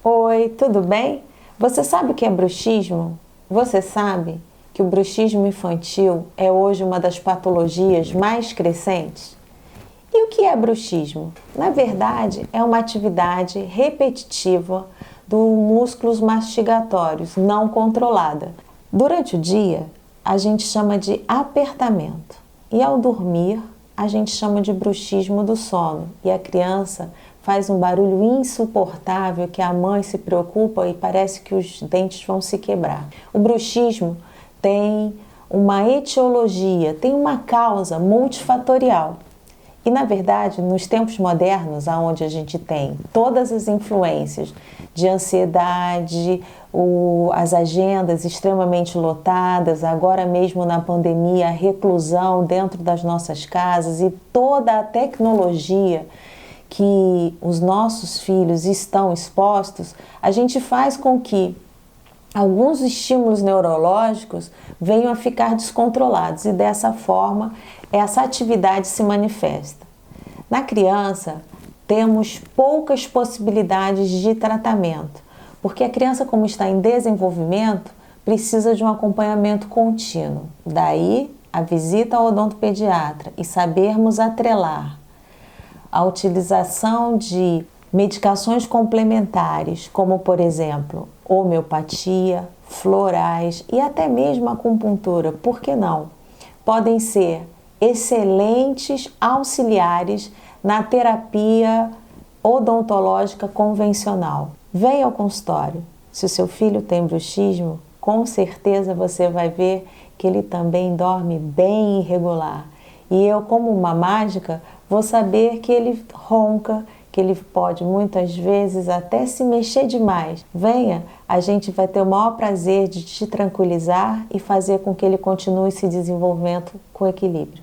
Oi, tudo bem? Você sabe o que é bruxismo? Você sabe que o bruxismo infantil é hoje uma das patologias mais crescentes? E o que é bruxismo? Na verdade, é uma atividade repetitiva dos músculos mastigatórios não controlada. Durante o dia, a gente chama de apertamento. E ao dormir, a gente chama de bruxismo do sono. E a criança faz um barulho insuportável que a mãe se preocupa e parece que os dentes vão se quebrar. O bruxismo tem uma etiologia, tem uma causa multifatorial. E, na verdade, nos tempos modernos, onde a gente tem todas as influências de ansiedade, as agendas extremamente lotadas, agora mesmo na pandemia, a reclusão dentro das nossas casas e toda a tecnologia que os nossos filhos estão expostos, a gente faz com que alguns estímulos neurológicos venham a ficar descontrolados e dessa forma essa atividade se manifesta. Na criança, temos poucas possibilidades de tratamento, porque a criança, como está em desenvolvimento, precisa de um acompanhamento contínuo. Daí, a visita ao odontopediatra e sabermos atrelar a utilização de medicações complementares, como, por exemplo, homeopatia, florais e até mesmo acupuntura, por que não? Podem ser excelentes auxiliares na terapia odontológica convencional. Venha ao consultório. Se o seu filho tem bruxismo, com certeza você vai ver que ele também dorme bem irregular. E eu, como uma mágica, vou saber que ele ronca, que ele pode muitas vezes até se mexer demais. Venha, a gente vai ter o maior prazer de te tranquilizar e fazer com que ele continue se desenvolvendo com equilíbrio.